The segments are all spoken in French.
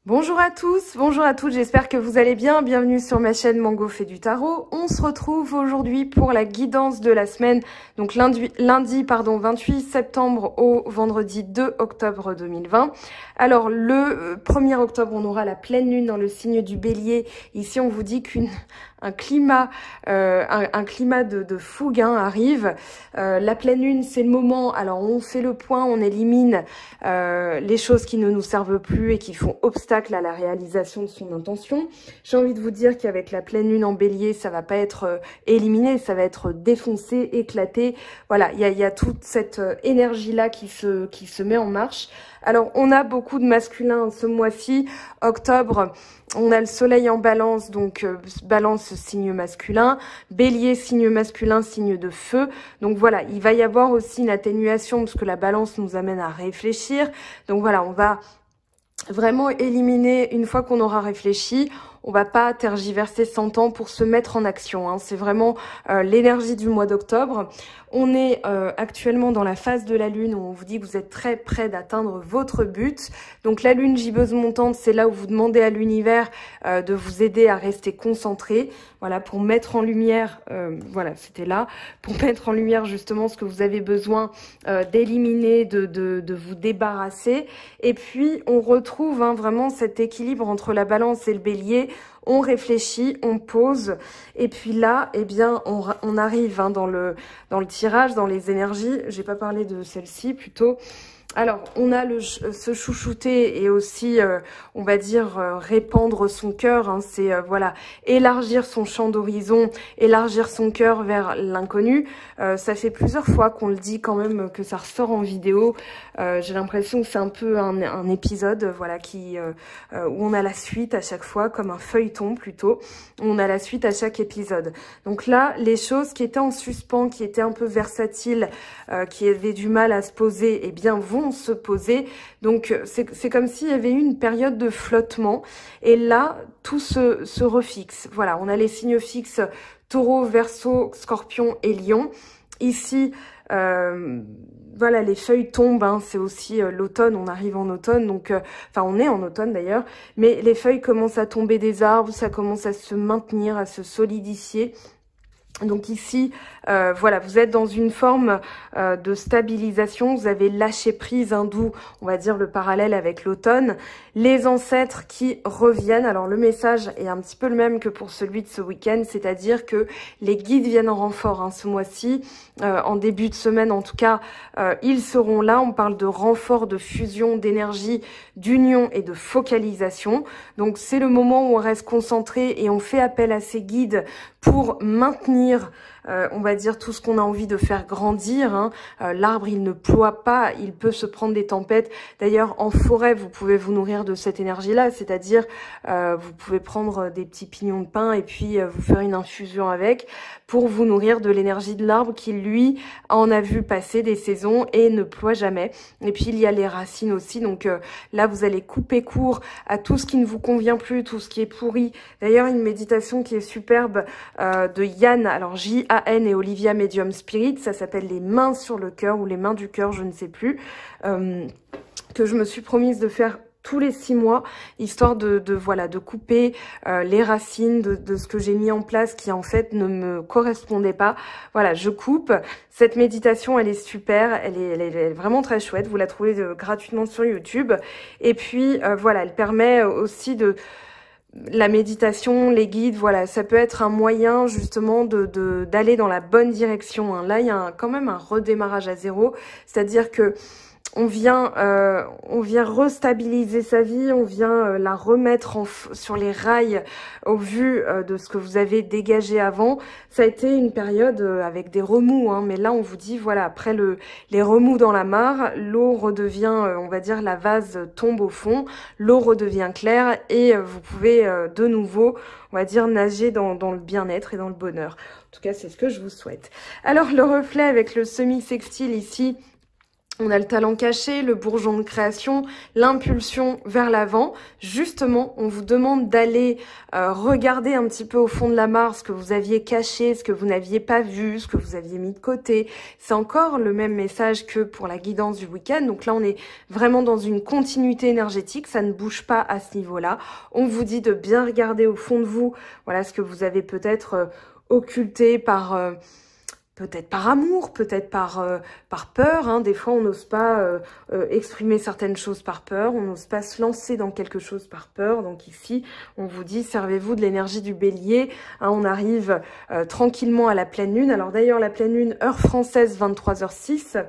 Bonjour à tous, bonjour à toutes, j'espère que vous allez bien. Bienvenue sur ma chaîne Mango fait du tarot. On se retrouve aujourd'hui pour la guidance de la semaine, donc lundi 28 septembre au vendredi 2 octobre 2020. Alors le 1er octobre, on aura la pleine lune dans le signe du Bélier. Ici, on vous dit un climat de fougue arrive. La pleine lune, c'est le moment. Alors on fait le point, on élimine les choses qui ne nous servent plus et qui font obstacle à la réalisation de son intention. J'ai envie de vous dire qu'avec la pleine lune en Bélier, ça va pas être éliminé, ça va être défoncé, éclaté. Voilà, il y a toute cette énergie-là qui se met en marche. Alors, on a beaucoup de masculin ce mois-ci, octobre. On a le soleil en balance, donc balance signe masculin, bélier signe masculin, signe de feu. Donc voilà, il va y avoir aussi une atténuation parce que la balance nous amène à réfléchir. Donc voilà, on va vraiment éliminer une fois qu'on aura réfléchi. On va pas tergiverser 100 ans pour se mettre en action, hein. C'est vraiment l'énergie du mois d'octobre. On est actuellement dans la phase de la lune où on vous dit que vous êtes très près d'atteindre votre but. Donc la lune gibbeuse montante, c'est là où vous demandez à l'univers de vous aider à rester concentré. Voilà, pour mettre en lumière, voilà, c'était là, pour mettre en lumière justement ce que vous avez besoin d'éliminer, de vous débarrasser. Et puis on retrouve vraiment cet équilibre entre la balance et le bélier. On réfléchit, on pose, et puis là, eh bien, on arrive dans le tirage, dans les énergies. J'ai pas parlé de celle-ci, plutôt. Alors, on a se chouchouter et aussi, on va dire, répandre son cœur. Hein, c'est, voilà, élargir son champ d'horizon, élargir son cœur vers l'inconnu. Ça fait plusieurs fois qu'on le dit quand même, que ça ressort en vidéo. J'ai l'impression que c'est un peu un épisode, voilà, où on a la suite à chaque fois, comme un feuilleton plutôt. On a la suite à chaque épisode. Donc là, les choses qui étaient en suspens, qui étaient un peu versatiles, qui avaient du mal à se poser, eh bien, vont se poser. Donc c'est comme s'il y avait eu une période de flottement et là tout se refixe. Voilà, on a les signes fixes Taureau, Verseau, Scorpion et Lion. Ici voilà, les feuilles tombent, hein, c'est aussi l'automne, on arrive en automne, donc enfin on est en automne d'ailleurs, mais les feuilles commencent à tomber des arbres, ça commence à se maintenir, à se solidifier. Donc ici, voilà, vous êtes dans une forme de stabilisation, vous avez lâché prise, d'où on va dire le parallèle avec l'automne. Les ancêtres qui reviennent, alors le message est un petit peu le même que pour celui de ce week-end, c'est-à-dire que les guides viennent en renfort ce mois-ci, en début de semaine en tout cas, ils seront là. On parle de renfort, de fusion, d'énergie, d'union et de focalisation. Donc c'est le moment où on reste concentré et on fait appel à ces guides pour maintenir, on va dire, tout ce qu'on a envie de faire grandir. L'arbre, il ne ploie pas, il peut se prendre des tempêtes. D'ailleurs, en forêt, vous pouvez vous nourrir de cette énergie-là, c'est-à-dire vous pouvez prendre des petits pignons de pin et puis vous faire une infusion avec pour vous nourrir de l'énergie de l'arbre qui, lui, en a vu passer des saisons et ne ploie jamais. Et puis, il y a les racines aussi. Donc là, vous allez couper court à tout ce qui ne vous convient plus, tout ce qui est pourri. D'ailleurs, une méditation qui est superbe de Yann, alors J-A-N et Olivia Medium Spirit, ça s'appelle les mains sur le cœur ou les mains du cœur, je ne sais plus, que je me suis promise de faire tous les 6 mois, histoire voilà, de couper les racines de ce que j'ai mis en place qui en fait ne me correspondait pas. Voilà, je coupe. Cette méditation, elle est super, elle est vraiment très chouette. Vous la trouvez gratuitement sur YouTube. Et puis voilà, elle permet aussi la méditation, les guides, voilà, ça peut être un moyen justement d'aller dans la bonne direction. Là, il y a quand même un redémarrage à zéro, c'est-à-dire que on vient restabiliser sa vie, on vient la remettre sur les rails au vu de ce que vous avez dégagé avant. Ça a été une période avec des remous, mais là on vous dit, voilà, après les remous dans la mare, l'eau redevient, on va dire, la vase tombe au fond, l'eau redevient claire et vous pouvez de nouveau, on va dire, nager dans le bien-être et dans le bonheur. En tout cas, c'est ce que je vous souhaite. Alors, le reflet avec le semi-sextile ici, On a le talent caché, le bourgeon de création, l'impulsion vers l'avant. Justement, on vous demande d'aller regarder un petit peu au fond de la mare ce que vous aviez caché, ce que vous n'aviez pas vu, ce que vous aviez mis de côté. C'est encore le même message que pour la guidance du week-end. Donc là, on est vraiment dans une continuité énergétique. Ça ne bouge pas à ce niveau-là. On vous dit de bien regarder au fond de vous, voilà ce que vous avez peut-être occulté par... peut-être par amour, peut-être par peur. Hein. Des fois, on n'ose pas exprimer certaines choses par peur. On n'ose pas se lancer dans quelque chose par peur. Donc ici, on vous dit, servez-vous de l'énergie du bélier. Hein, on arrive tranquillement à la pleine lune. Alors d'ailleurs, la pleine lune, heure française, 23h06.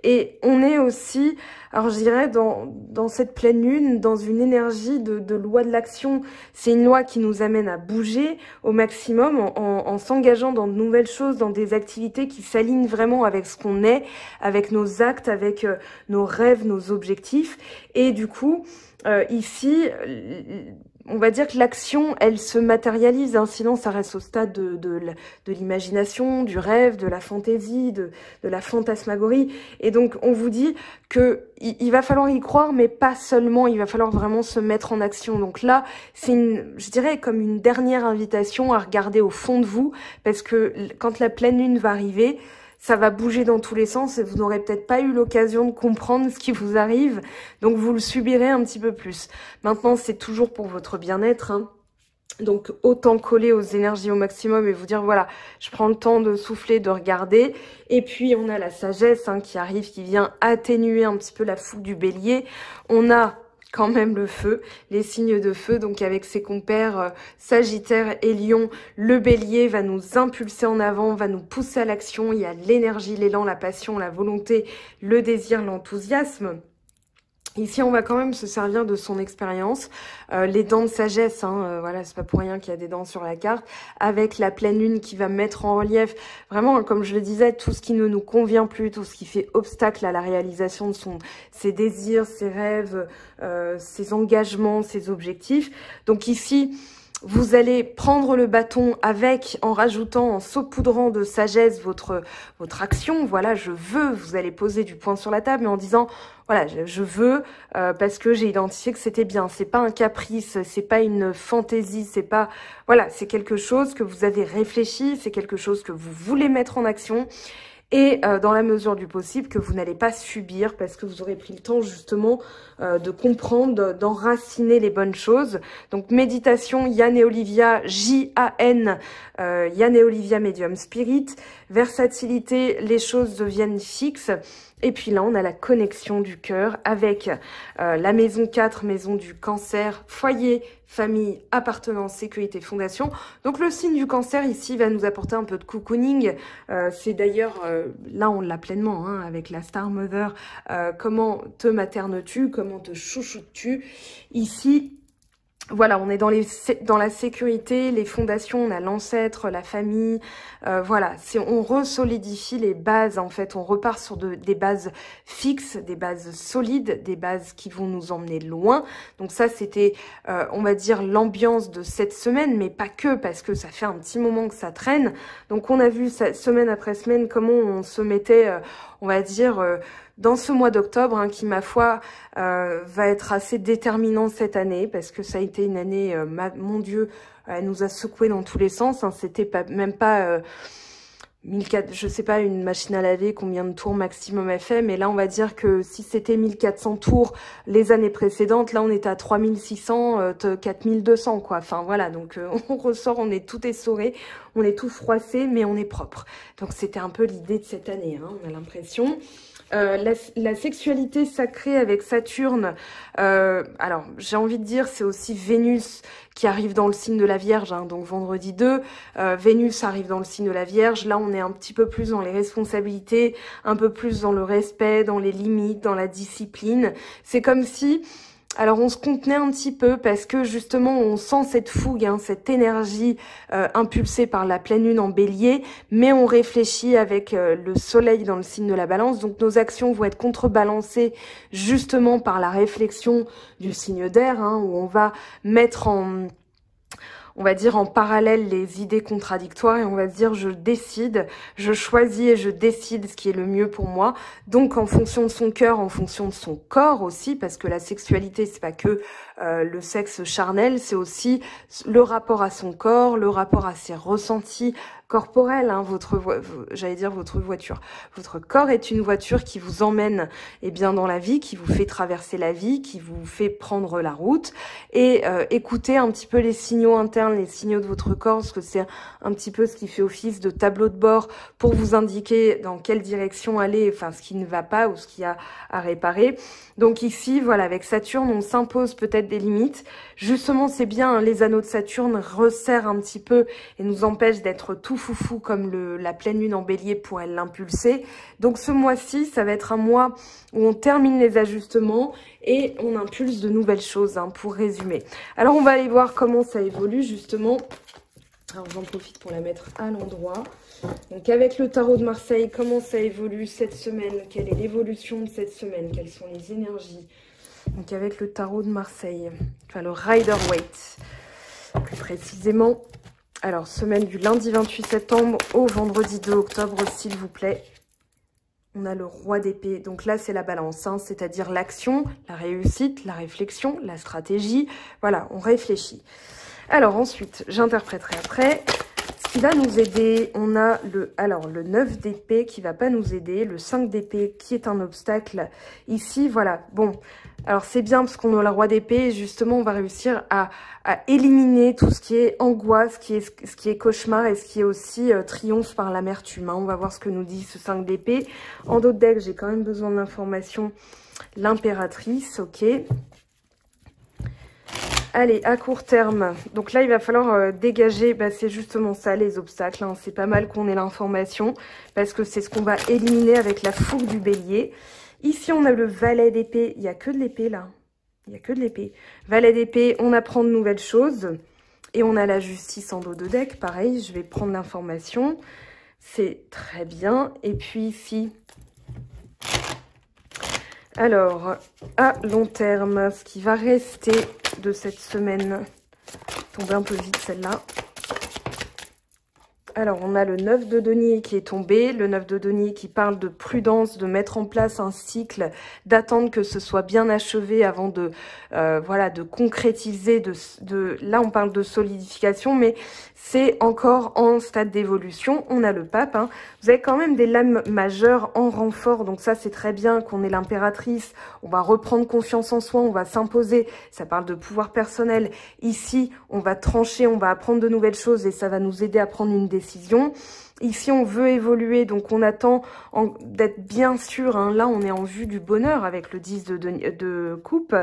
Et on est aussi, alors je dirais, dans cette pleine lune, dans une énergie de loi de l'action. C'est une loi qui nous amène à bouger au maximum en s'engageant dans de nouvelles choses, dans des activités qui s'alignent vraiment avec ce qu'on est, avec nos actes, avec nos rêves, nos objectifs. Et du coup, ici... on va dire que l'action, elle se matérialise, hein, sinon ça reste au stade de l'imagination, du rêve, de la fantaisie, de la fantasmagorie. Et donc, on vous dit que il va falloir y croire, mais pas seulement, il va falloir vraiment se mettre en action. Donc là, c'est je dirais comme une dernière invitation à regarder au fond de vous, parce que quand la pleine lune va arriver, ça va bouger dans tous les sens et vous n'aurez peut-être pas eu l'occasion de comprendre ce qui vous arrive. Donc, vous le subirez un petit peu plus. Maintenant, c'est toujours pour votre bien-être. Hein. Donc, autant coller aux énergies au maximum et vous dire, voilà, je prends le temps de souffler, de regarder. Et puis, on a la sagesse hein, qui arrive, qui vient atténuer un petit peu la fougue du bélier. On a... quand même le feu, les signes de feu, donc avec ses compères Sagittaire et Lion, le bélier va nous impulser en avant, va nous pousser à l'action, il y a l'énergie, l'élan, la passion, la volonté, le désir, l'enthousiasme. Ici, on va quand même se servir de son expérience, les dents de sagesse, hein, voilà, c'est pas pour rien qu'il y a des dents sur la carte, avec la pleine lune qui va mettre en relief, vraiment, comme je le disais, tout ce qui ne nous convient plus, tout ce qui fait obstacle à la réalisation de ses désirs, ses rêves, ses engagements, ses objectifs. Donc ici, vous allez prendre le bâton en rajoutant, en saupoudrant de sagesse votre action. Voilà, je veux, vous allez poser du poing sur la table, mais en disant, voilà, je veux, parce que j'ai identifié que c'était bien. C'est pas un caprice, c'est pas une fantaisie, c'est pas, voilà, c'est quelque chose que vous avez réfléchi, c'est quelque chose que vous voulez mettre en action. Et dans la mesure du possible que vous n'allez pas subir parce que vous aurez pris le temps justement de comprendre, d'enraciner les bonnes choses. Donc méditation, Yann et Olivia, J-A-N, Yann et Olivia Medium Spirit. Versatilité, les choses deviennent fixes. Et puis là, on a la connexion du cœur avec la maison 4, maison du cancer, foyer, famille, appartenance, sécurité, fondation. Donc le signe du cancer ici va nous apporter un peu de cocooning. C'est d'ailleurs, là on l'a pleinement hein, avec la Star Mother. Comment te maternes-tu? Comment te chouchoutes-tu? Ici, voilà, on est dans la sécurité, les fondations, on a l'ancêtre, la famille, voilà, on resolidifie les bases en fait, on repart sur des bases fixes, des bases solides, des bases qui vont nous emmener loin. Donc ça, c'était, on va dire, l'ambiance de cette semaine, mais pas que, parce que ça fait un petit moment que ça traîne. Donc on a vu semaine après semaine comment on se mettait, on va dire... dans ce mois d'octobre, hein, qui, ma foi, va être assez déterminant cette année, parce que ça a été une année, mon Dieu, elle nous a secoué dans tous les sens. Hein, c'était même pas 1400, je sais pas, une machine à laver, combien de tours maximum elle fait, mais là, on va dire que si c'était 1400 tours les années précédentes, là, on était à 3600, 4200, quoi. Enfin, voilà, donc on ressort, on est tout essoré, on est tout froissé, mais on est propre. Donc, c'était un peu l'idée de cette année, hein, on a l'impression. La sexualité sacrée avec Saturne, alors j'ai envie de dire c'est aussi Vénus qui arrive dans le signe de la Vierge, hein, donc vendredi 2, Vénus arrive dans le signe de la Vierge, là on est un petit peu plus dans les responsabilités, un peu plus dans le respect, dans les limites, dans la discipline. C'est comme si... Alors on se contenait un petit peu parce que justement on sent cette fougue, hein, cette énergie impulsée par la pleine lune en bélier, mais on réfléchit avec le soleil dans le signe de la balance, donc nos actions vont être contrebalancées justement par la réflexion du signe d'air, hein, où on va mettre on va dire en parallèle les idées contradictoires et on va se dire je décide, je choisis et je décide ce qui est le mieux pour moi. Donc en fonction de son cœur, en fonction de son corps aussi, parce que la sexualité c'est pas que le sexe charnel, c'est aussi le rapport à son corps, le rapport à ses ressentis corporels, hein, j'allais dire votre voiture. Votre corps est une voiture qui vous emmène bien dans la vie, qui vous fait traverser la vie, qui vous fait prendre la route et écoutez un petit peu les signaux internes, les signaux de votre corps, parce que c'est un petit peu ce qui fait office de tableau de bord pour vous indiquer dans quelle direction aller, enfin ce qui ne va pas ou ce qu'il y a à réparer. Donc ici, voilà, avec Saturne, on s'impose peut-être des limites. Justement, c'est bien, hein, les anneaux de Saturne resserrent un petit peu et nous empêchent d'être tout foufou comme la pleine lune en bélier pourrait l'impulser. Donc ce mois-ci, ça va être un mois où on termine les ajustements et on impulse de nouvelles choses, hein, pour résumer. Alors on va aller voir comment ça évolue justement. Alors j'en profite pour la mettre à l'endroit. Donc avec le tarot de Marseille, comment ça évolue cette semaine? Quelle est l'évolution de cette semaine? Quelles sont les énergies? Donc avec le tarot de Marseille, enfin le Rider-Waite, plus précisément. Alors semaine du lundi 28 septembre au vendredi 2 octobre, s'il vous plaît. On a le roi d'épée, donc là c'est la balance, hein, c'est-à-dire l'action, la réussite, la réflexion, la stratégie. Voilà, on réfléchit. Alors ensuite, j'interpréterai après. Ce qui va nous aider, on a le 9 d'épée qui va pas nous aider, le 5 d'épée qui est un obstacle. Ici, voilà, bon, alors c'est bien parce qu'on a le roi d'épée et justement on va réussir à éliminer tout ce qui est angoisse, ce qui est cauchemar et ce qui est aussi triomphe par l'amertume. Hein. On va voir ce que nous dit ce 5 d'épée. En d'autres decks, j'ai quand même besoin d'informations. L'impératrice, ok. Allez, à court terme, donc là, il va falloir dégager, c'est justement ça, les obstacles. Hein. C'est pas mal qu'on ait l'information, parce que c'est ce qu'on va éliminer avec la fougue du bélier. Ici, on a le valet d'épée. Il n'y a que de l'épée, là. Il n'y a que de l'épée. Valet d'épée, on apprend de nouvelles choses. Et on a la justice en dos de deck. Pareil, je vais prendre l'information. C'est très bien. Et puis ici... Alors, à long terme, ce qui va rester de cette semaine, tomber un peu vite celle-là. Alors, on a le 9 de denier qui est tombé, le 9 de denier qui parle de prudence, de mettre en place un cycle, d'attendre que ce soit bien achevé avant de, voilà, de concrétiser. Là, on parle de solidification, mais c'est encore en stade d'évolution. On a le pape. Hein. Vous avez quand même des lames majeures en renfort, donc ça, c'est très bien qu'on ait l'impératrice. On va reprendre confiance en soi, on va s'imposer. Ça parle de pouvoir personnel. Ici, on va trancher, on va apprendre de nouvelles choses et ça va nous aider à prendre une décision. Ici, on veut évoluer, donc on attend d'être bien sûr. Hein, là, on est en vue du bonheur avec le 10 de coupe.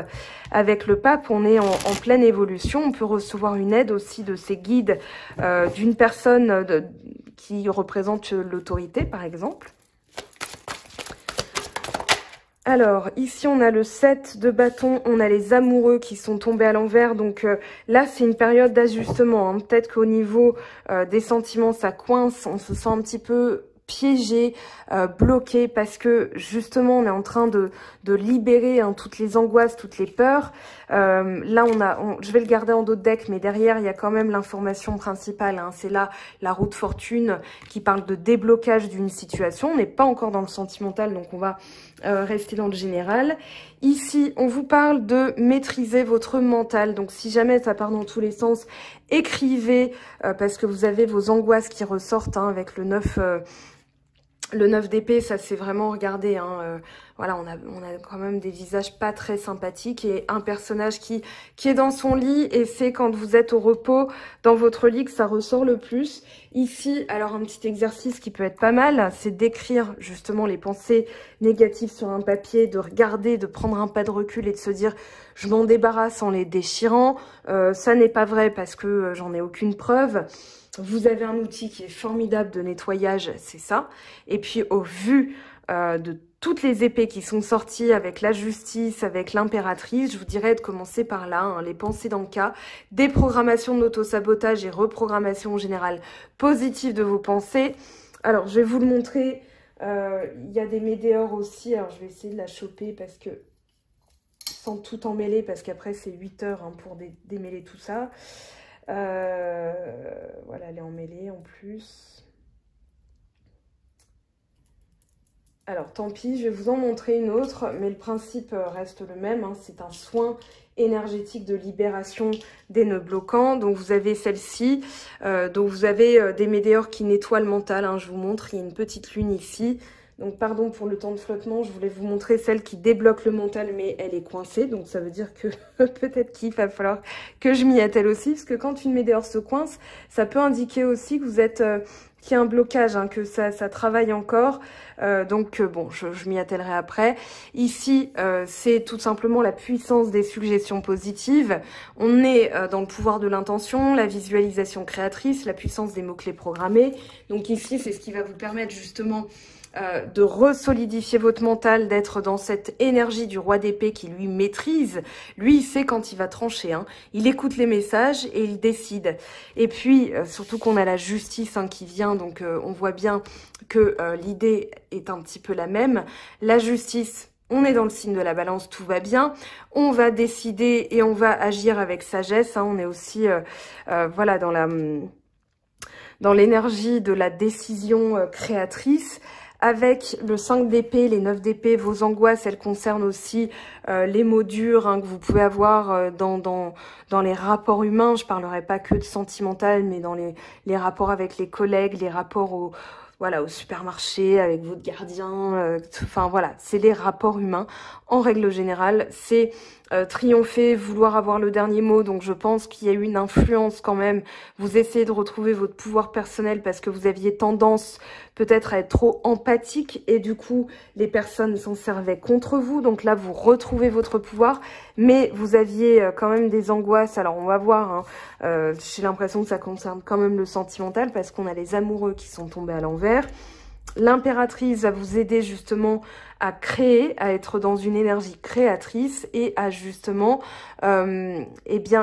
Avec le pape, on est en pleine évolution. On peut recevoir une aide aussi de ses guides, d'une personne qui représente l'autorité, par exemple. Alors, ici, on a le 7 de bâton, on a les amoureux qui sont tombés à l'envers. Donc là, c'est une période d'ajustement. Hein. Peut-être qu'au niveau des sentiments, ça coince, on se sent un petit peu piégé, bloqué, parce que justement, on est en train de libérer, hein, toutes les angoisses, toutes les peurs. Là, je vais le garder en dos de deck, mais derrière, il y a quand même l'information principale. Hein. C'est là la roue de fortune qui parle de déblocage d'une situation. On n'est pas encore dans le sentimental, donc on va... rester dans le général. Ici, on vous parle de maîtriser votre mental. Donc, si jamais ça part dans tous les sens, écrivez parce que vous avez vos angoisses qui ressortent, hein, avec le 9... Le 9 d'épée, ça c'est vraiment, regardez, hein, voilà, on a quand même des visages pas très sympathiques et un personnage qui est dans son lit, et c'est quand vous êtes au repos dans votre lit que ça ressort le plus. Ici, alors un petit exercice qui peut être pas mal, c'est d'écrire justement les pensées négatives sur un papier, de regarder, de prendre un pas de recul et de se dire « je m'en débarrasse en les déchirant ». Ça n'est pas vrai parce que j'en ai aucune preuve. Vous avez un outil qui est formidable de nettoyage, c'est ça. Et puis au vu de toutes les épées qui sont sorties avec la justice, avec l'impératrice, je vous dirais de commencer par là, hein, les pensées dans le cas, déprogrammation de l'autosabotage et reprogrammation en général positive de vos pensées. Alors je vais vous le montrer, il y a des météores aussi, alors je vais essayer de la choper parce que, sans tout emmêler, parce qu'après c'est 8 heures, hein, pour démêler tout ça. Voilà, elle est emmêlée en plus. Alors, tant pis, je vais vous en montrer une autre, mais le principe reste le même. Hein, c'est un soin énergétique de libération des nœuds bloquants. Donc, vous avez celle-ci. Donc, vous avez des météores qui nettoient le mental. Hein, je vous montre, il y a une petite lune ici. Donc, pardon pour le temps de flottement. Je voulais vous montrer celle qui débloque le mental, mais elle est coincée. Donc, ça veut dire que peut-être qu'il va falloir que je m'y attelle aussi. Parce que quand une météore se coince, ça peut indiquer aussi que vous êtes... qu'il y a un blocage, hein, que ça travaille encore. Bon, je m'y attellerai après. Ici, c'est tout simplement la puissance des suggestions positives. On est dans le pouvoir de l'intention, la visualisation créatrice, la puissance des mots-clés programmés. Donc ici, c'est ce qui va vous permettre justement de resolidifier votre mental, d'être dans cette énergie du roi d'épée qui lui maîtrise. Lui, il sait quand il va trancher. Hein. Il écoute les messages et il décide. Et puis, surtout qu'on a la justice qui vient, donc on voit bien que l'idée est un petit peu la même. La justice, on est dans le signe de la balance, tout va bien. On va décider et on va agir avec sagesse. Hein. On est aussi voilà, dans l'énergie de la décision créatrice. Avec le 5 d'épée, les 9 d'épée, vos angoisses, elles concernent aussi les mots durs que vous pouvez avoir dans les rapports humains. Je parlerai pas que de sentimental, mais dans les rapports avec les collègues, les rapports au supermarché, avec votre gardien. Enfin voilà, c'est les rapports humains. En règle générale, c'est triompher, vouloir avoir le dernier mot. Donc je pense qu'il y a eu une influence quand même. Vous essayez de retrouver votre pouvoir personnel parce que vous aviez tendance peut-être à être trop empathique et du coup les personnes s'en servaient contre vous. Donc là vous retrouvez votre pouvoir, mais vous aviez quand même des angoisses. Alors on va voir, hein. J'ai l'impression que ça concerne quand même le sentimental parce qu'on a les amoureux qui sont tombés à l'envers. L'impératrice va vous aider justement à créer, à être dans une énergie créatrice et à justement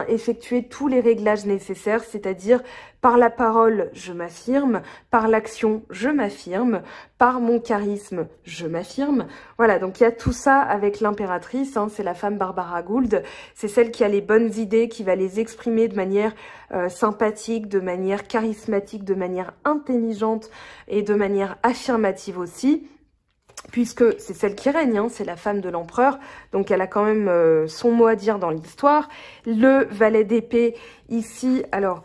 effectuer tous les réglages nécessaires, c'est-à-dire par la parole, je m'affirme, par l'action, je m'affirme, par mon charisme, je m'affirme. Voilà, donc il y a tout ça avec l'impératrice, hein, c'est la femme Barbara Gould, c'est celle qui a les bonnes idées, qui va les exprimer de manière sympathique, de manière charismatique, de manière intelligente et de manière affirmative aussi. Puisque c'est celle qui règne, hein, c'est la femme de l'empereur, donc elle a quand même son mot à dire dans l'histoire. Le valet d'épée, ici, alors,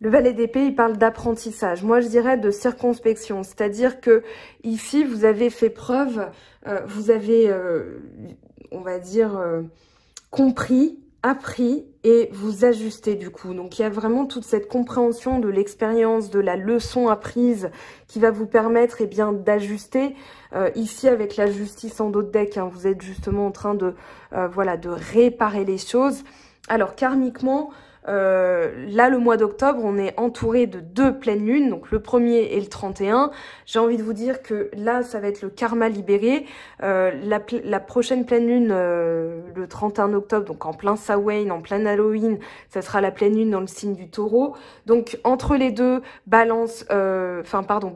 le valet d'épée, il parle d'apprentissage. Moi, je dirais de circonspection, c'est-à-dire que ici, vous avez fait preuve, vous avez, on va dire, compris, appris et vous ajustez du coup. Donc il y a vraiment toute cette compréhension de l'expérience, de la leçon apprise qui va vous permettre d'ajuster. Ici avec la justice en dos de deck, hein, vous êtes justement en train de de réparer les choses. Alors karmiquement, là le mois d'octobre, on est entouré de 2 pleines lunes, donc le 1er et le 31. J'ai envie de vous dire que là ça va être le karma libéré. La prochaine pleine lune, le 31 octobre, donc en plein Samhain, en plein Halloween, ça sera la pleine lune dans le signe du taureau. Donc entre les deux, balance,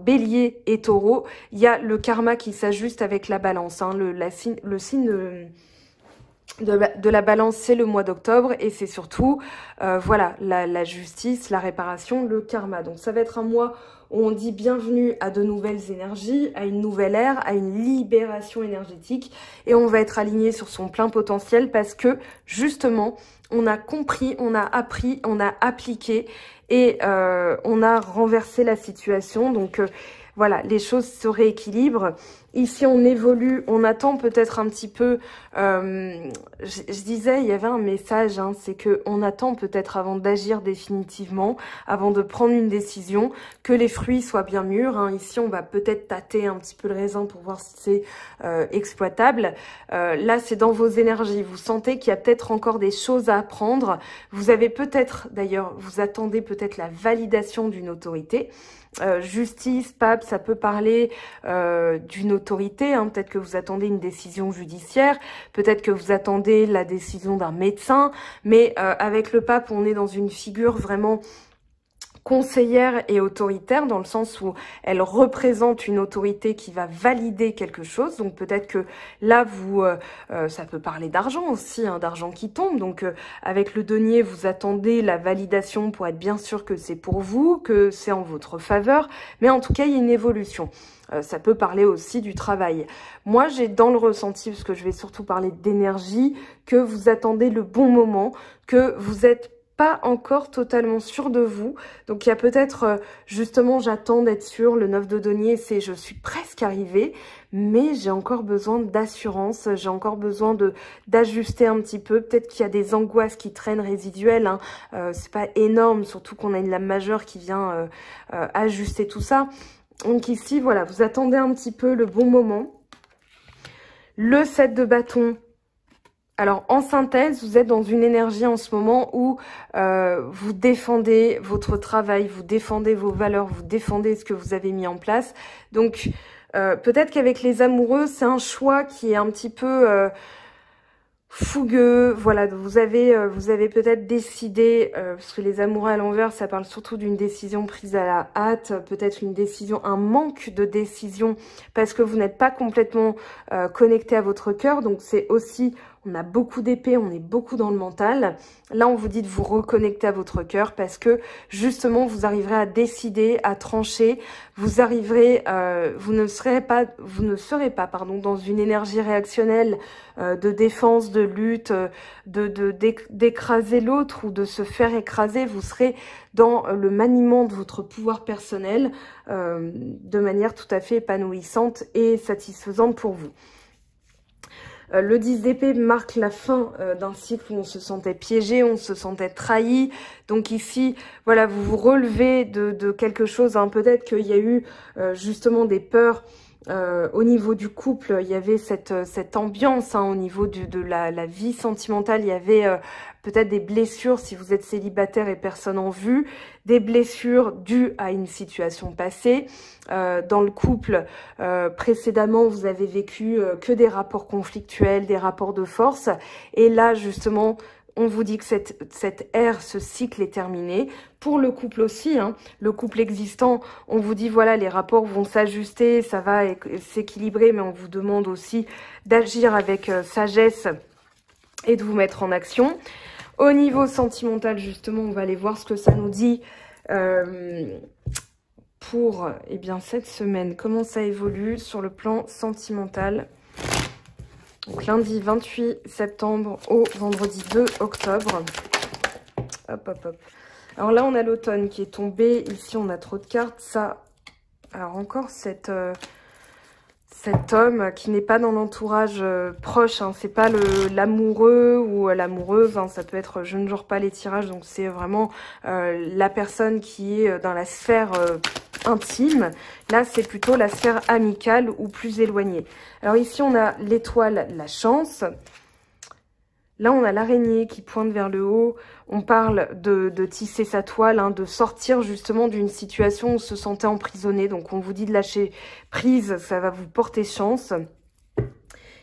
bélier et taureau, il y a le karma qui s'ajuste avec la balance, hein, le signe de la balance, c'est le mois d'octobre et c'est surtout la justice, la réparation, le karma. Donc ça va être un mois où on dit bienvenue à de nouvelles énergies, à une nouvelle ère, à une libération énergétique et on va être aligné sur son plein potentiel parce que justement on a compris, on a appris, on a appliqué et on a renversé la situation. Donc voilà, les choses se rééquilibrent. Ici, on évolue, on attend peut-être un petit peu, je disais, il y avait un message, hein, c'est qu'on attend peut-être avant d'agir définitivement, avant de prendre une décision, que les fruits soient bien mûrs. Hein. Ici, on va peut-être tâter un petit peu le raisin pour voir si c'est exploitable. Là, c'est dans vos énergies. Vous sentez qu'il y a peut-être encore des choses à apprendre. Vous avez peut-être, d'ailleurs, vous attendez peut-être la validation d'une autorité. Justice, pape, ça peut parler d'une autorité, hein. Peut-être que vous attendez une décision judiciaire, peut-être que vous attendez la décision d'un médecin, mais avec le pape, on est dans une figure vraiment conseillère et autoritaire dans le sens où elle représente une autorité qui va valider quelque chose. Donc peut-être que là, ça peut parler d'argent aussi, hein, d'argent qui tombe. Donc avec le denier, vous attendez la validation pour être bien sûr que c'est pour vous, que c'est en votre faveur. Mais en tout cas, il y a une évolution. Ça peut parler aussi du travail. Moi, j'ai dans le ressenti, parce que je vais surtout parler d'énergie, que vous attendez le bon moment, que vous êtes pas encore totalement sûr de vous. Donc il y a peut-être, justement, j'attends d'être sûre, le 9 de denier, c'est je suis presque arrivée, mais j'ai encore besoin d'assurance, j'ai encore besoin d'ajuster un petit peu. Peut-être qu'il y a des angoisses qui traînent résiduelles, hein. C'est pas énorme, surtout qu'on a une lame majeure qui vient ajuster tout ça. Donc ici, voilà, vous attendez un petit peu le bon moment. Le 7 de bâton. Alors, en synthèse, vous êtes dans une énergie en ce moment où vous défendez votre travail, vous défendez vos valeurs, vous défendez ce que vous avez mis en place. Donc, peut-être qu'avec les amoureux, c'est un choix qui est un petit peu fougueux. Voilà, vous avez peut-être décidé, parce que les amoureux à l'envers, ça parle surtout d'une décision prise à la hâte, peut-être une décision, un manque de décision, parce que vous n'êtes pas complètement connecté à votre cœur. Donc, c'est aussi... On a beaucoup d'épées, on est beaucoup dans le mental. Là, on vous dit de vous reconnecter à votre cœur parce que justement, vous arriverez à décider, à trancher. Vous arriverez, vous ne serez pas, dans une énergie réactionnelle de défense, de lutte, d'écraser l'autre ou de se faire écraser. Vous serez dans le maniement de votre pouvoir personnel de manière tout à fait épanouissante et satisfaisante pour vous. Le 10 d'épée marque la fin d'un cycle où on se sentait piégé, on se sentait trahi. Donc ici, voilà, vous vous relevez de quelque chose. Hein. Peut-être qu'il y a eu justement des peurs au niveau du couple. Il y avait cette ambiance hein, au niveau de la vie sentimentale. Il y avait peut-être des blessures si vous êtes célibataire et personne en vue. Des blessures dues à une situation passée. Dans le couple, précédemment, vous avez vécu que des rapports conflictuels, des rapports de force. Et là, justement, on vous dit que cette ère, ce cycle est terminé. Pour le couple aussi, hein, le couple existant, on vous dit, voilà, les rapports vont s'ajuster, ça va s'équilibrer, mais on vous demande aussi d'agir avec sagesse et de vous mettre en action. Au niveau sentimental, justement, on va aller voir ce que ça nous dit pour eh bien, cette semaine. Comment ça évolue sur le plan sentimental. Donc lundi 28 septembre au vendredi 2 octobre. Hop, hop, hop. Alors là, on a l'automne qui est tombé. Ici, on a trop de cartes. Ça, alors encore cet homme qui n'est pas dans l'entourage proche, hein, c'est pas l'amoureux ou l'amoureuse, hein, ça peut être, je ne jure pas les tirages, donc c'est vraiment la personne qui est dans la sphère intime. Là, c'est plutôt la sphère amicale ou plus éloignée. Alors ici, on a l'étoile, la chance. Là, on a l'araignée qui pointe vers le haut. On parle de tisser sa toile, hein, de sortir justement d'une situation où on se sentait emprisonné. Donc, on vous dit de lâcher prise, ça va vous porter chance.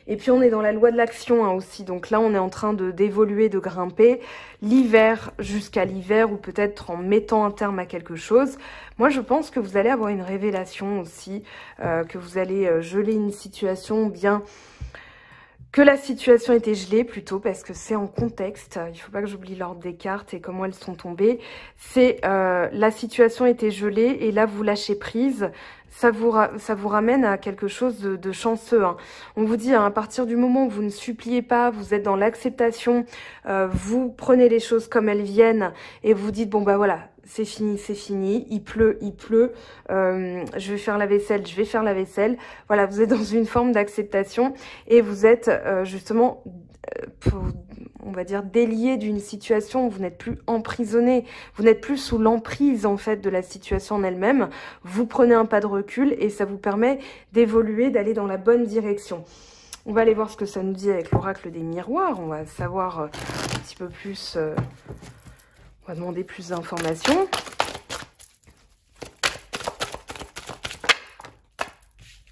Et puis, on est dans la loi de l'action hein, aussi. Donc là, on est en train d'évoluer, de grimper. L'hiver jusqu'à l'hiver ou peut-être en mettant un terme à quelque chose. Moi, je pense que vous allez avoir une révélation aussi, que vous allez geler une situation bien... Que la situation était gelée plutôt parce que c'est en contexte. Il ne faut pas que j'oublie l'ordre des cartes et comment elles sont tombées. C'est la situation était gelée et là vous lâchez prise. Ça vous ramène à quelque chose de chanceux. Hein. On vous dit hein, à partir du moment où vous ne suppliez pas, vous êtes dans l'acceptation, vous prenez les choses comme elles viennent et vous dites bon bah voilà. C'est fini, il pleut, je vais faire la vaisselle, je vais faire la vaisselle. Voilà, vous êtes dans une forme d'acceptation et vous êtes justement, on va dire, délié d'une situation, vous n'êtes plus emprisonné, vous n'êtes plus sous l'emprise en fait de la situation en elle-même. Vous prenez un pas de recul et ça vous permet d'évoluer, d'aller dans la bonne direction. On va aller voir ce que ça nous dit avec l'oracle des miroirs, on va savoir un petit peu plus... On va demander plus d'informations.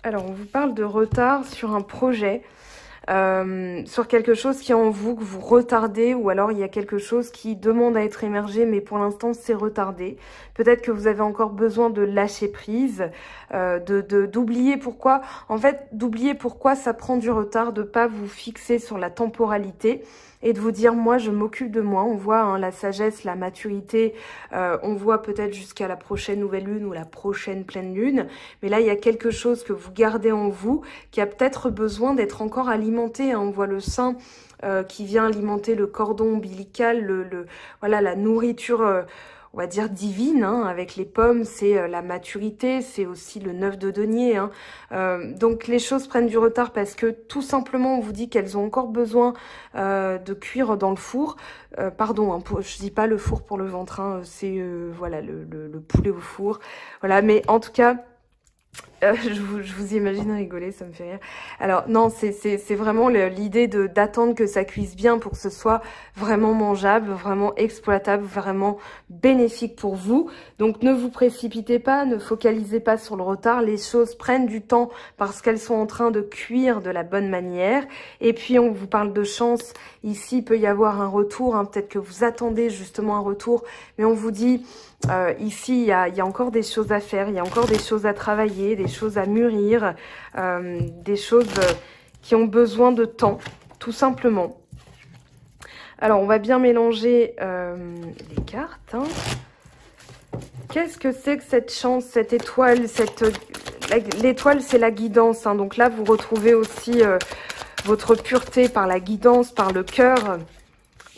Alors, on vous parle de retard sur un projet. sur quelque chose qui est en vous, que vous retardez, ou alors il y a quelque chose qui demande à être émergé, mais pour l'instant c'est retardé. Peut-être que vous avez encore besoin de lâcher prise, d'oublier pourquoi. En fait, d'oublier pourquoi ça prend du retard, de pas vous fixer sur la temporalité et de vous dire, moi, je m'occupe de moi. On voit hein, la sagesse, la maturité, on voit peut-être jusqu'à la prochaine nouvelle lune ou la prochaine pleine lune. Mais là, il y a quelque chose que vous gardez en vous qui a peut-être besoin d'être encore alimenté. Hein. On voit le sein qui vient alimenter le cordon ombilical, voilà, la nourriture... on va dire divine, hein, avec les pommes, c'est la maturité, c'est aussi le 9 de denier. Hein. Donc les choses prennent du retard parce que tout simplement on vous dit qu'elles ont encore besoin de cuire dans le four. Pardon, hein, je dis pas le four pour le ventre, hein, c'est voilà le poulet au four. Voilà, mais en tout cas... je vous imagine rigoler, ça me fait rire. Alors non, c'est vraiment l'idée d'attendre que ça cuise bien pour que ce soit vraiment mangeable, vraiment exploitable, vraiment bénéfique pour vous. Donc ne vous précipitez pas, ne focalisez pas sur le retard. Les choses prennent du temps parce qu'elles sont en train de cuire de la bonne manière. Et puis on vous parle de chance. Ici, il peut y avoir un retour. Hein, peut-être que vous attendez justement un retour, mais on vous dit... ici, il y a encore des choses à faire, il y a encore des choses à travailler, des choses à mûrir, des choses qui ont besoin de temps, tout simplement. Alors, on va bien mélanger les cartes. Hein. Qu'est-ce que c'est que cette chance, cette étoile, l'étoile, c'est la guidance. Hein. Donc là, vous retrouvez aussi votre pureté par la guidance, par le cœur.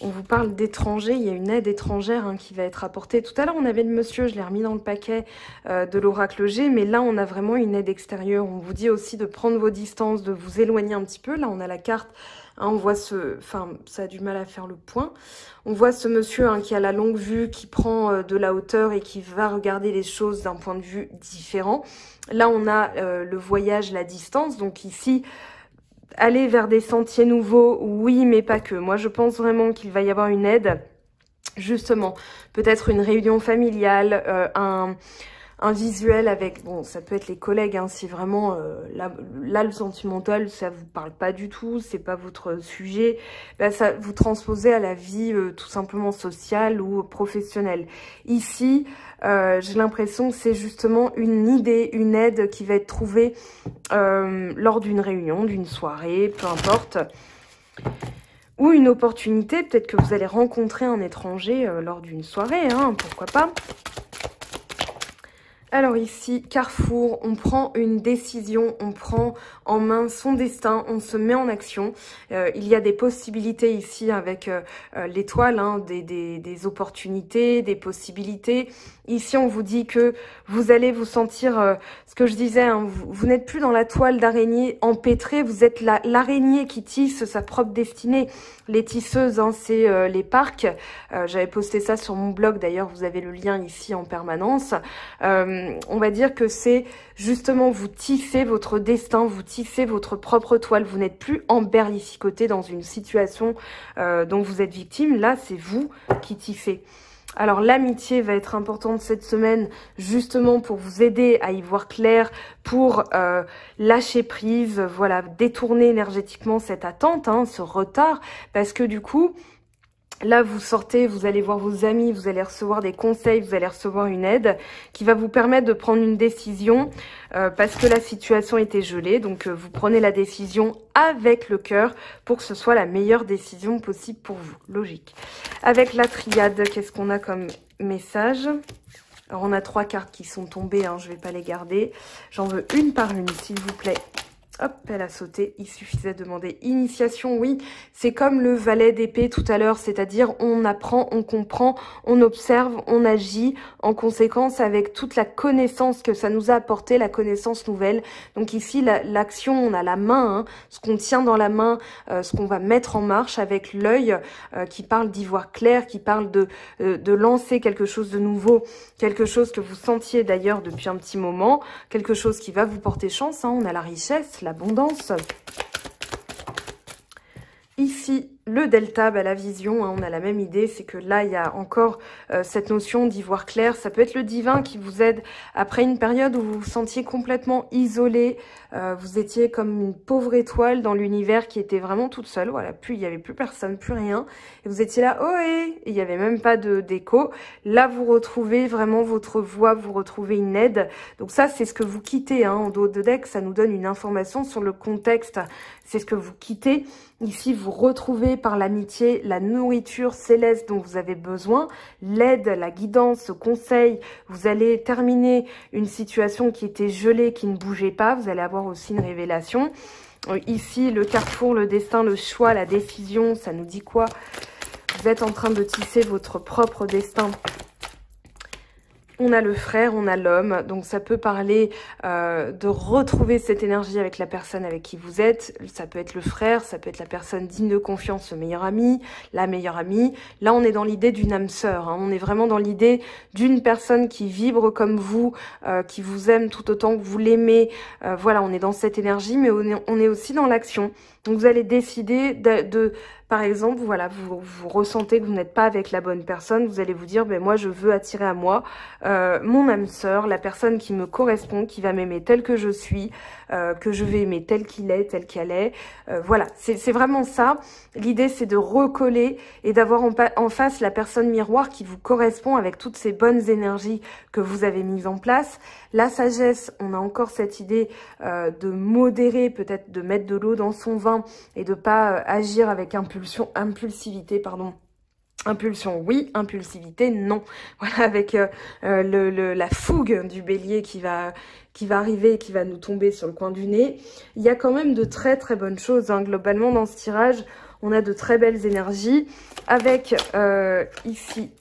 On vous parle d'étrangers, il y a une aide étrangère hein, qui va être apportée. Tout à l'heure, on avait le monsieur, je l'ai remis dans le paquet de l'oracle G, mais là, on a vraiment une aide extérieure. On vous dit aussi de prendre vos distances, de vous éloigner un petit peu. Là, on a la carte, hein, on voit enfin, ça a du mal à faire le point. On voit ce monsieur hein, qui a la longue vue, qui prend de la hauteur et qui va regarder les choses d'un point de vue différent. Là, on a le voyage, la distance. Donc ici... aller vers des sentiers nouveaux, oui, mais pas que. Moi, je pense vraiment qu'il va y avoir une aide, justement, peut-être une réunion familiale, un visuel avec, bon, ça peut être les collègues, hein, si vraiment, là, le sentimental, ça vous parle pas du tout, c'est pas votre sujet, là, ça vous transposez à la vie tout simplement sociale ou professionnelle. Ici, j'ai l'impression que c'est justement une idée, une aide qui va être trouvée lors d'une réunion, d'une soirée, peu importe. Ou une opportunité, peut-être que vous allez rencontrer un étranger lors d'une soirée, hein, pourquoi pas. Alors ici, carrefour, on prend une décision, on prend en main son destin, on se met en action. Il y a des possibilités ici avec l'étoile, hein, des opportunités, des possibilités. Ici, on vous dit que vous allez vous sentir, ce que je disais, hein, vous n'êtes plus dans la toile d'araignée empêtrée, vous êtes l'araignée qui tisse sa propre destinée. Les tisseuses, hein, c'est les parcs. J'avais posté ça sur mon blog, d'ailleurs, vous avez le lien ici en permanence. On va dire que c'est justement vous tissez votre destin, vous tissez votre propre toile. Vous n'êtes plus emberlificoté dans une situation dont vous êtes victime. Là, c'est vous qui tissez. Alors l'amitié va être importante cette semaine justement pour vous aider à y voir clair, pour lâcher prise, voilà, détourner énergétiquement cette attente, hein, ce retard, parce que du coup, là vous sortez, vous allez voir vos amis, vous allez recevoir des conseils, vous allez recevoir une aide qui va vous permettre de prendre une décision parce que la situation était gelée, donc vous prenez la décision avec le cœur pour que ce soit la meilleure décision possible pour vous, logique. Avec la triade, qu'est-ce qu'on a comme message? Alors on a 3 cartes qui sont tombées, hein, je ne vais pas les garder. J'en veux une par une, s'il vous plaît. Hop, elle a sauté, il suffisait de demander initiation, oui, c'est comme le valet d'épée tout à l'heure, c'est-à-dire on apprend, on comprend, on observe, on agit en conséquence avec toute la connaissance que ça nous a apporté, la connaissance nouvelle. Donc ici, l'action, on a la main, hein, ce qu'on tient dans la main, ce qu'on va mettre en marche avec l'œil qui parle d'y voir clair, qui parle de lancer quelque chose de nouveau, quelque chose que vous sentiez d'ailleurs depuis un petit moment, quelque chose qui va vous porter chance, hein, on a la richesse, l'abondance. Ici, le delta, bah, la vision, hein, on a la même idée, c'est que là, il y a encore cette notion d'y voir clair. Ça peut être le divin qui vous aide après une période où vous vous sentiez complètement isolé. Vous étiez comme une pauvre étoile dans l'univers qui était vraiment toute seule. Voilà, il n'y avait plus personne, plus rien. Et vous étiez là, oh et il n'y avait même pas d'écho. Là, vous retrouvez vraiment votre voix, vous retrouvez une aide. Donc ça, c'est ce que vous quittez, hein, en dos de deck. Ça nous donne une information sur le contexte. C'est ce que vous quittez. Ici, vous retrouvez par l'amitié la nourriture céleste dont vous avez besoin, l'aide, la guidance, le conseil. Vous allez terminer une situation qui était gelée, qui ne bougeait pas. Vous allez avoir aussi une révélation. Ici, le carrefour, le destin, le choix, la décision, ça nous dit quoi? Vous êtes en train de tisser votre propre destin. On a le frère, on a l'homme, donc ça peut parler de retrouver cette énergie avec la personne avec qui vous êtes. Ça peut être le frère, ça peut être la personne digne de confiance, le meilleur ami, la meilleure amie. Là, on est dans l'idée d'une âme sœur, hein. On est vraiment dans l'idée d'une personne qui vibre comme vous, qui vous aime tout autant que vous l'aimez. Voilà, on est dans cette énergie, mais on est aussi dans l'action. Donc, vous allez décider par exemple, voilà, vous ressentez que vous n'êtes pas avec la bonne personne, vous allez vous dire, ben moi je veux attirer à moi mon âme sœur, la personne qui me correspond, qui va m'aimer tel que je suis, que je vais aimer tel qu'il est, tel qu'elle est. Voilà, c'est vraiment ça. L'idée, c'est de recoller et d'avoir en face la personne miroir qui vous correspond avec toutes ces bonnes énergies que vous avez mises en place. La sagesse, on a encore cette idée de modérer, peut-être de mettre de l'eau dans son vin et de pas agir avec impulsivité, pardon. Impulsion, oui. Impulsivité, non. Voilà, avec la fougue du bélier qui va arriver et qui va nous tomber sur le coin du nez. Il y a quand même de très très bonnes choses, hein. Globalement, dans ce tirage, on a de très belles énergies. Avec ici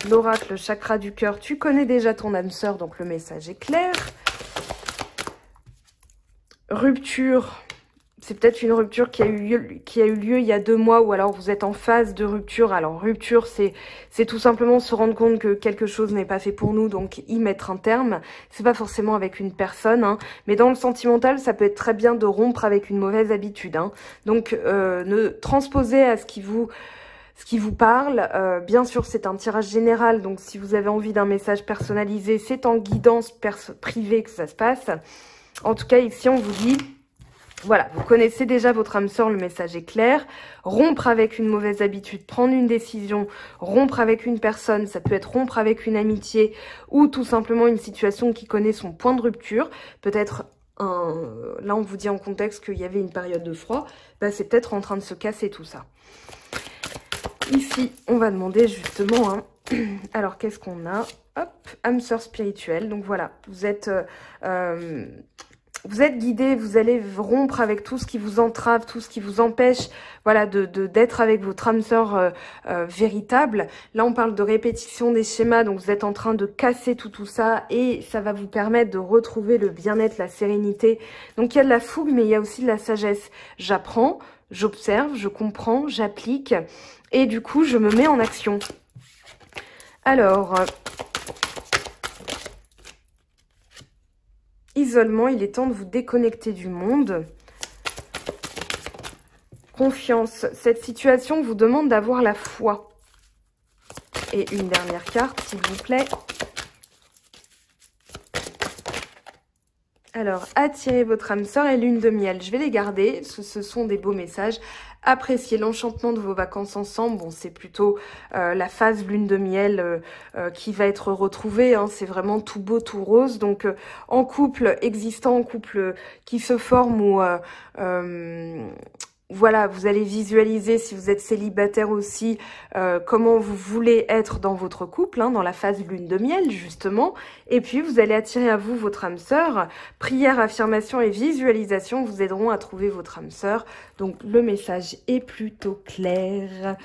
l'oracle, le chakra du cœur. Tu connais déjà ton âme sœur, donc le message est clair. Rupture. C'est peut-être une rupture qui a eu lieu il y a 2 mois, ou alors vous êtes en phase de rupture. Alors rupture, c'est tout simplement se rendre compte que quelque chose n'est pas fait pour nous, donc y mettre un terme. C'est pas forcément avec une personne, hein, mais dans le sentimental, ça peut être très bien de rompre avec une mauvaise habitude, hein. Donc ne transposez à ce qui vous parle. Bien sûr, c'est un tirage général, donc si vous avez envie d'un message personnalisé, c'est en guidance privée que ça se passe. En tout cas, ici, on vous dit... Voilà, vous connaissez déjà votre âme sœur, le message est clair. Rompre avec une mauvaise habitude, prendre une décision, rompre avec une personne, ça peut être rompre avec une amitié ou tout simplement une situation qui connaît son point de rupture. Peut-être, là on vous dit en contexte qu'il y avait une période de froid, bah, c'est peut-être en train de se casser tout ça. Ici, on va demander justement, hein, alors qu'est-ce qu'on a? Hop, âme sœur spirituelle, donc voilà, vous êtes guidé, vous allez rompre avec tout ce qui vous entrave, tout ce qui vous empêche, voilà, d'être avec votre âme sœur véritable. Là, on parle de répétition des schémas, donc vous êtes en train de casser tout ça et ça va vous permettre de retrouver le bien-être, la sérénité. Donc, il y a de la fougue, mais il y a aussi de la sagesse. J'apprends, j'observe, je comprends, j'applique et du coup, je me mets en action. Alors... isolement, il est temps de vous déconnecter du monde. Confiance. Cette situation vous demande d'avoir la foi. Et une dernière carte, s'il vous plaît. Alors, attirez votre âme sœur et lune de miel. Je vais les garder. Ce sont des beaux messages. Appréciez l'enchantement de vos vacances ensemble. Bon, c'est plutôt la phase lune de miel qui va être retrouvée, hein. C'est vraiment tout beau, tout rose. Donc, en couple existant, en couple qui se forme ou... voilà, vous allez visualiser, si vous êtes célibataire aussi, comment vous voulez être dans votre couple, hein, dans la phase lune de miel, justement. Et puis, vous allez attirer à vous votre âme sœur. Prière, affirmation et visualisation vous aideront à trouver votre âme sœur. Donc, le message est plutôt clair.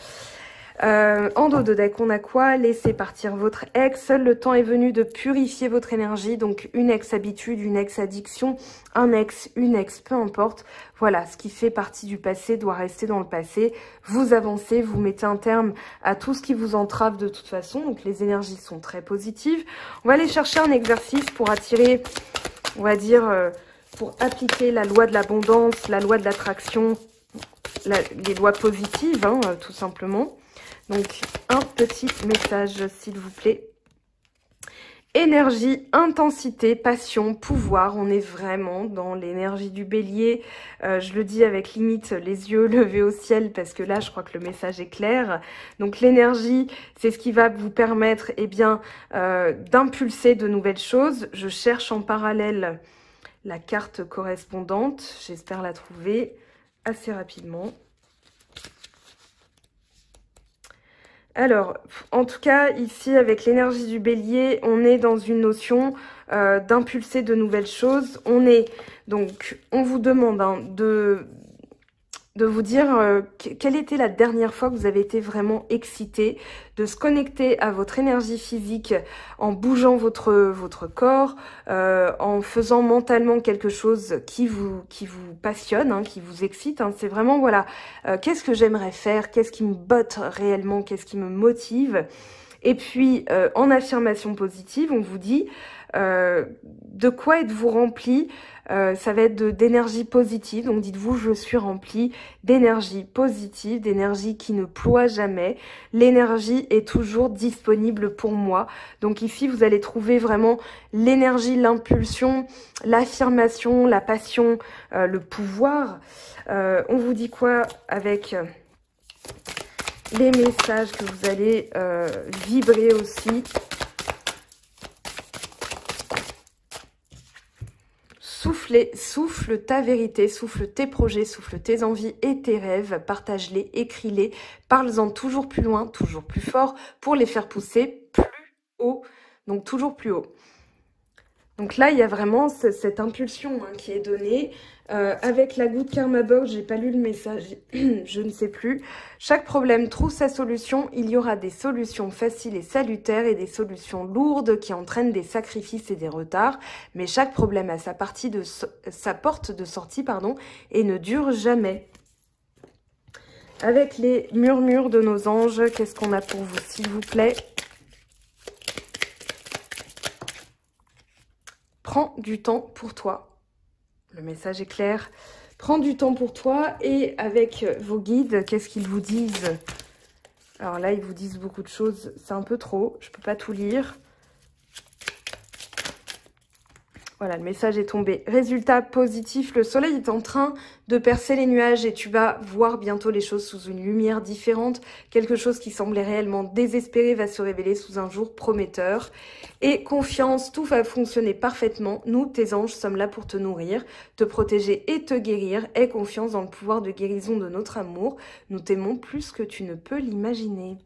En dos de deck, on a quoi? Laissez partir votre ex. Seul le temps est venu de purifier votre énergie. Donc, une ex-habitude, une ex-addiction, un ex, une ex, peu importe. Voilà, ce qui fait partie du passé doit rester dans le passé. Vous avancez, vous mettez un terme à tout ce qui vous entrave de toute façon. Donc, les énergies sont très positives. On va aller chercher un exercice pour attirer, on va dire, pour appliquer la loi de l'abondance, la loi de l'attraction. les lois positives, hein, tout simplement. Donc, un petit message, s'il vous plaît. Énergie, intensité, passion, pouvoir. On est vraiment dans l'énergie du bélier. Je le dis avec limite les yeux levés au ciel parce que là, je crois que le message est clair. Donc l'énergie, c'est ce qui va vous permettre d'impulser de nouvelles choses. Je cherche en parallèle la carte correspondante. J'espère la trouver assez rapidement. Alors, en tout cas, ici, avec l'énergie du bélier, on est dans une notion d'impulser de nouvelles choses. On vous demande hein, de vous dire quelle était la dernière fois que vous avez été vraiment excité, de se connecter à votre énergie physique en bougeant votre corps, en faisant mentalement quelque chose qui vous passionne, hein, qui vous excite. Hein. C'est vraiment, voilà, qu'est-ce que j'aimerais faire, qu'est-ce qui me botte réellement, qu'est-ce qui me motive. Et puis, en affirmation positive, on vous dit de quoi êtes-vous rempli. Ça va être d'énergie positive, donc dites-vous je suis rempli d'énergie positive, d'énergie qui ne ploie jamais. L'énergie est toujours disponible pour moi. Donc ici vous allez trouver vraiment l'énergie, l'impulsion, l'affirmation, la passion, le pouvoir. On vous dit quoi avec les messages que vous allez vibrer aussi? Souffle ta vérité, souffle tes projets, souffle tes envies et tes rêves, partage-les, écris-les, parle-en toujours plus loin, toujours plus fort pour les faire pousser plus haut, donc toujours plus haut. Donc là, il y a vraiment cette impulsion hein, qui est donnée. Avec la goutte Karma Box, j'ai pas lu le message, je ne sais plus. Chaque problème trouve sa solution. Il y aura des solutions faciles et salutaires et des solutions lourdes qui entraînent des sacrifices et des retards. Mais chaque problème a sa porte de sortie, et ne dure jamais. Avec les murmures de nos anges, qu'est-ce qu'on a pour vous, s'il vous plaît? Prends du temps pour toi. Le message est clair. Prends du temps pour toi et avec vos guides, qu'est-ce qu'ils vous disent? Alors là, ils vous disent beaucoup de choses. C'est un peu trop. Je ne peux pas tout lire. Voilà, le message est tombé. Résultat positif, le soleil est en train de percer les nuages et tu vas voir bientôt les choses sous une lumière différente. Quelque chose qui semblait réellement désespéré va se révéler sous un jour prometteur. Et confiance, tout va fonctionner parfaitement. Nous, tes anges, sommes là pour te nourrir, te protéger et te guérir. Aie confiance dans le pouvoir de guérison de notre amour. Nous t'aimons plus que tu ne peux l'imaginer.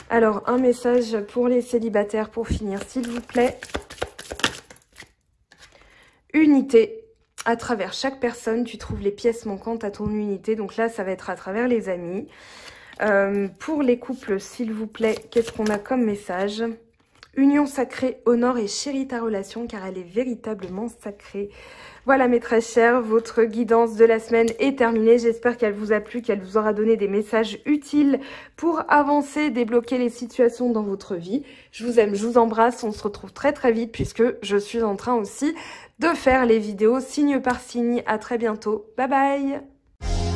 Alors, un message pour les célibataires pour finir, s'il vous plaît. Unité. À travers chaque personne, tu trouves les pièces manquantes à ton unité. Donc là, ça va être à travers les amis. Pour les couples, s'il vous plaît, qu'est-ce qu'on a comme message? Union sacrée, honore et chéris ta relation car elle est véritablement sacrée. Voilà mes très chers, votre guidance de la semaine est terminée. J'espère qu'elle vous a plu, qu'elle vous aura donné des messages utiles pour avancer, débloquer les situations dans votre vie. Je vous aime, je vous embrasse. On se retrouve très très vite puisque je suis en train aussi de faire les vidéos signe par signe. À très bientôt. Bye bye.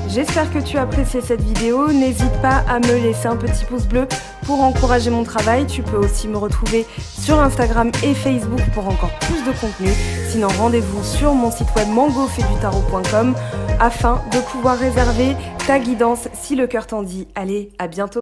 J'espère que tu as apprécié cette vidéo. N'hésite pas à me laisser un petit pouce bleu pour encourager mon travail. Tu peux aussi me retrouver sur Instagram et Facebook pour encore plus de contenu. Sinon, rendez-vous sur mon site web mangofedutaro.com afin de pouvoir réserver ta guidance si le cœur t'en dit. Allez, à bientôt.